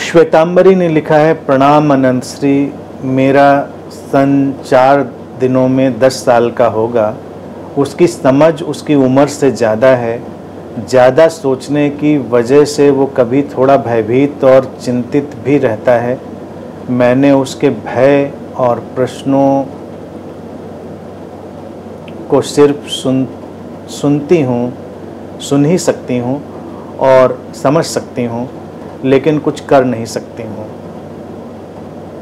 श्वेतांबरी ने लिखा है, प्रणाम अनंत श्री, मेरा सन 4 दिनों में 10 साल का होगा। उसकी समझ उसकी उम्र से ज़्यादा है। ज़्यादा सोचने की वजह से वो कभी थोड़ा भयभीत और चिंतित भी रहता है। मैंने उसके भय और प्रश्नों को सिर्फ सुन ही सकती हूँ और समझ सकती हूँ, लेकिन कुछ कर नहीं सकती हूँ।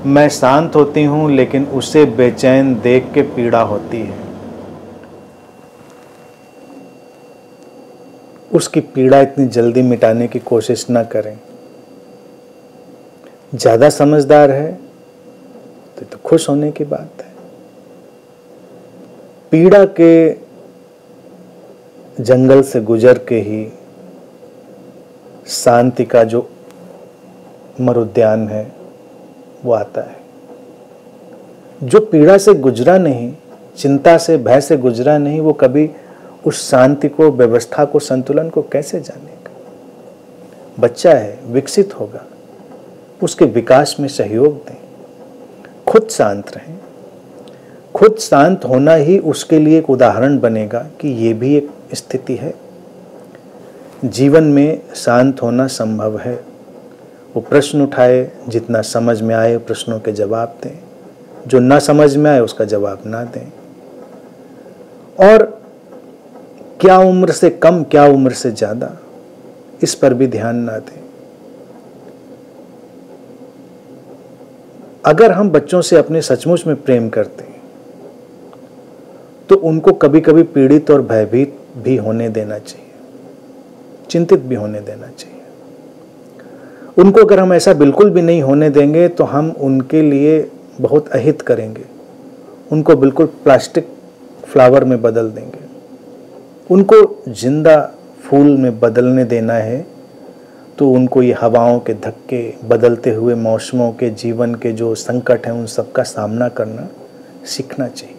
मैं शांत होती हूँ, लेकिन उसे बेचैन देख के पीड़ा होती है। उसकी पीड़ा इतनी जल्दी मिटाने की कोशिश ना करें। ज़्यादा समझदार है तो खुश होने की बात है। पीड़ा के जंगल से गुजर के ही शांति का जो मरुद्यान है वो आता है। जो पीड़ा से गुजरा नहीं, चिंता से, भय से गुजरा नहीं, वो कभी उस शांति को, व्यवस्था को, संतुलन को कैसे जानेगा। बच्चा है, विकसित होगा, उसके विकास में सहयोग दें। खुद शांत रहें। खुद शांत होना ही उसके लिए एक उदाहरण बनेगा कि ये भी एक स्थिति है। जीवन में शांत होना संभव है। वो प्रश्न उठाए, जितना समझ में आए प्रश्नों के जवाब दें, जो ना समझ में आए उसका जवाब ना दें। और क्या उम्र से कम, क्या उम्र से ज़्यादा, इस पर भी ध्यान ना दें। अगर हम बच्चों से अपने सचमुच में प्रेम करते हैं तो उनको कभी कभी पीड़ित और भयभीत भी होने देना चाहिए, चिंतित भी होने देना चाहिए। उनको अगर हम ऐसा बिल्कुल भी नहीं होने देंगे तो हम उनके लिए बहुत अहित करेंगे। उनको बिल्कुल प्लास्टिक फ्लावर में बदल देंगे। उनको जिंदा फूल में बदलने देना है तो उनको ये हवाओं के धक्के, बदलते हुए मौसमों के, जीवन के जो संकट हैं, उन सब का सामना करना सीखना चाहिए।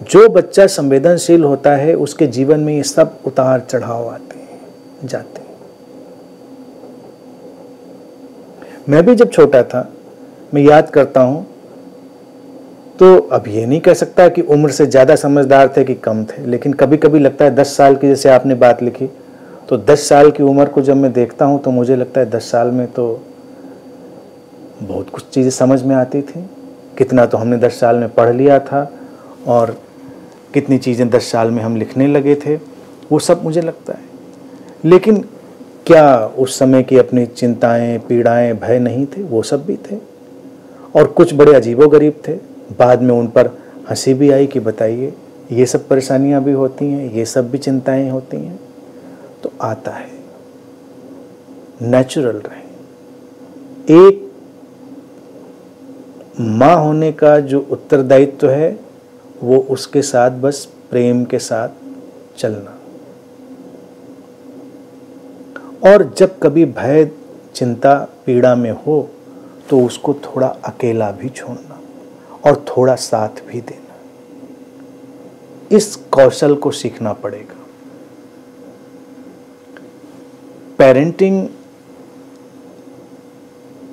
जो बच्चा संवेदनशील होता है उसके जीवन में ये सब उतार चढ़ाव आते हैं, जाते हैं। मैं भी जब छोटा था, मैं याद करता हूँ, तो अब ये नहीं कह सकता कि उम्र से ज़्यादा समझदार थे कि कम थे, लेकिन कभी कभी लगता है 10 साल की, जैसे आपने बात लिखी, तो 10 साल की उम्र को जब मैं देखता हूँ तो मुझे लगता है 10 साल में तो बहुत कुछ चीज़ें समझ में आती थी। कितना तो हमने 10 साल में पढ़ लिया था और कितनी चीज़ें 10 साल में हम लिखने लगे थे, वो सब मुझे लगता है। लेकिन क्या उस समय की अपनी चिंताएं, पीड़ाएं, भय नहीं थे? वो सब भी थे और कुछ बड़े अजीबोगरीब थे। बाद में उन पर हंसी भी आई कि बताइए, ये सब परेशानियां भी होती हैं, ये सब भी चिंताएं होती हैं। तो आता है, नेचुरल रहे। एक माँ होने का जो उत्तरदायित्व है वो उसके साथ बस प्रेम के साथ चलना। और जब कभी भय, चिंता, पीड़ा में हो तो उसको थोड़ा अकेला भी छोड़ना और थोड़ा साथ भी देना। इस कौशल को सीखना पड़ेगा। पेरेंटिंग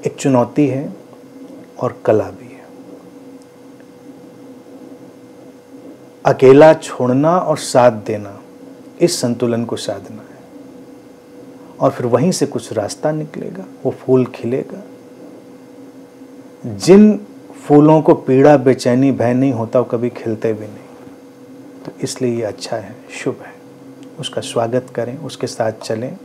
एक चुनौती है और कला भी है। अकेला छोड़ना और साथ देना, इस संतुलन को साधना है और फिर वहीं से कुछ रास्ता निकलेगा, वो फूल खिलेगा। जिन फूलों को पीड़ा, बेचैनी, भय नहीं होता वो कभी खिलते भी नहीं। तो इसलिए ये अच्छा है, शुभ है, उसका स्वागत करें, उसके साथ चलें।